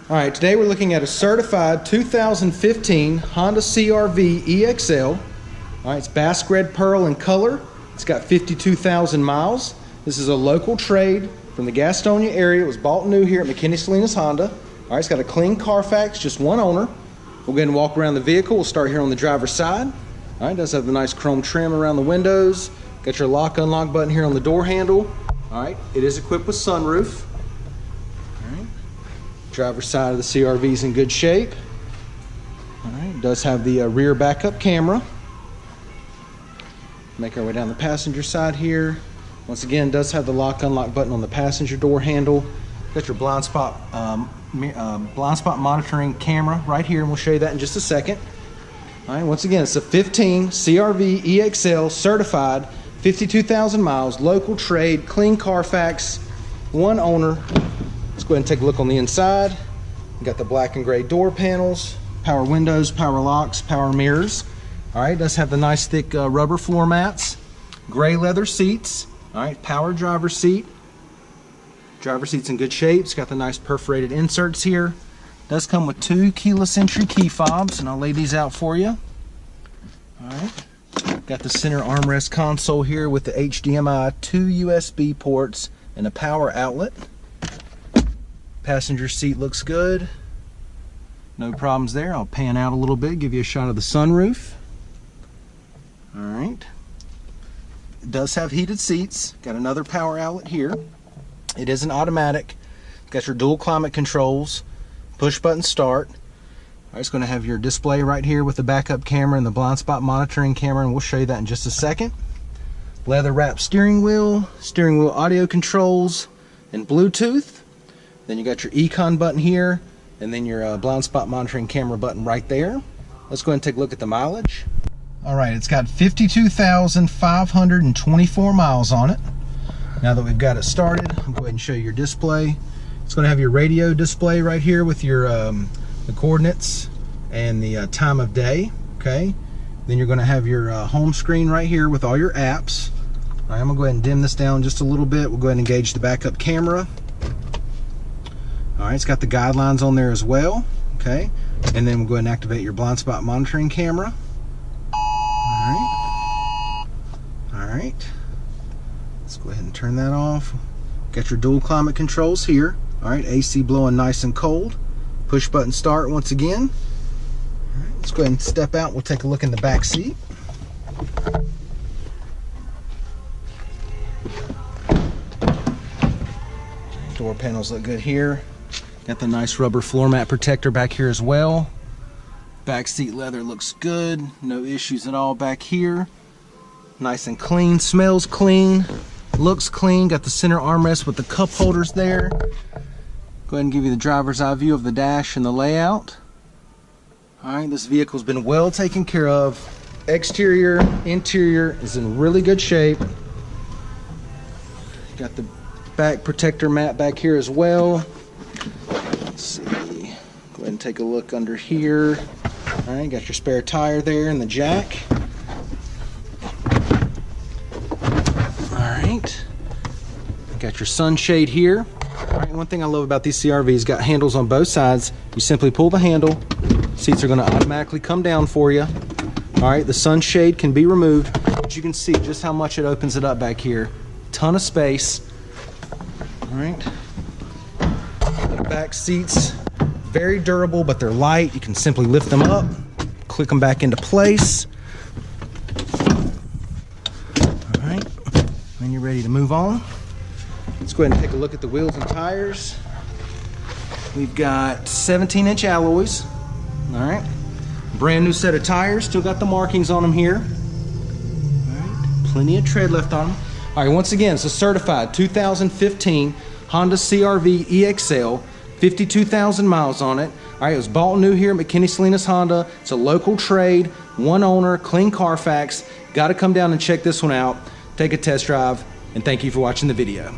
All right, today we're looking at a certified 2015 Honda CRV EXL. All right, it's Basque Red Pearl in color. It's got 52,000 miles. This is a local trade from the Gastonia area. It was bought new here at McKenney, Salinas Honda. All right, it's got a clean Carfax, just one owner. We'll go ahead and walk around the vehicle. We'll start here on the driver's side. All right, it does have the nice chrome trim around the windows. Got your lock unlock button here on the door handle. All right, it is equipped with sunroof. All right, driver's side of the CRV is in good shape. All right, it does have the rear backup camera. Make our way down the passenger side here. Once again, it does have the lock unlock button on the passenger door handle. Got your blind spot monitoring camera right here, and we'll show you that in just a second. All right, once again, it's a 15 CRV EXL certified, 52,000 miles, local trade, clean Carfax, one owner. Let's go ahead and take a look on the inside. You got the black and gray door panels, power windows, power locks, power mirrors. All right, it does have the nice thick rubber floor mats, gray leather seats. All right, power driver seat. Driver seat's in good shape. It's got the nice perforated inserts here. It does come with 2 keyless entry key fobs, and I'll lay these out for you. All right, got the center armrest console here with the HDMI, 2 USB ports, and a power outlet. Passenger seat looks good. No problems there. I'll pan out a little bit, give you a shot of the sunroof. All right. It does have heated seats. Got another power outlet here. It is an automatic. Got your dual climate controls, push button start. All right, it's going to have your display right here with the backup camera and the blind spot monitoring camera, and we'll show you that in just a second. Leather wrapped steering wheel audio controls, and Bluetooth. Then you got your Econ button here, and then your blind spot monitoring camera button right there. Let's go ahead and take a look at the mileage. All right, it's got 52,524 miles on it. Now that we've got it started, I'll go ahead and show you your display. It's going to have your radio display right here with your the coordinates and the time of day. Okay. Then you're going to have your home screen right here with all your apps. All right, I'm going to go ahead and dim this down just a little bit. We'll go ahead and engage the backup camera. All right, it's got the guidelines on there as well. Okay. And then we'll go ahead and activate your blind spot monitoring camera. All right, let's go ahead and turn that off. Got your dual climate controls here. All right, AC blowing nice and cold. Push button start once again. All right, let's go ahead and step out. We'll take a look in the back seat. Door panels look good here. Got the nice rubber floor mat protector back here as well. Back seat leather looks good. No issues at all back here. Nice and clean, smells clean, looks clean. Got the center armrest with the cup holders there. Go ahead and give you the driver's eye view of the dash and the layout. All right, this vehicle's been well taken care of. Exterior, interior is in really good shape. Got the back protector mat back here as well. Let's see. Go ahead and take a look under here. All right, got your spare tire there and the jack. Got your sunshade here. All right, one thing I love about these CRVs, got handles on both sides. You simply pull the handle, seats are going to automatically come down for you. All right, the sunshade can be removed, but you can see just how much it opens it up back here. Ton of space. All right, the back seats, very durable, but they're light. You can simply lift them up, click them back into place. All right, when you're ready to move on, let's go ahead and take a look at the wheels and tires. We've got 17-inch alloys. All right, brand new set of tires. Still got the markings on them here. All right, plenty of tread left on them. All right, once again, it's a certified 2015 Honda CRV EXL, 52,000 miles on it. All right, it was bought new here at McKenney Salinas Honda. It's a local trade, one owner, clean Carfax. Got to come down and check this one out. Take a test drive, and thank you for watching the video.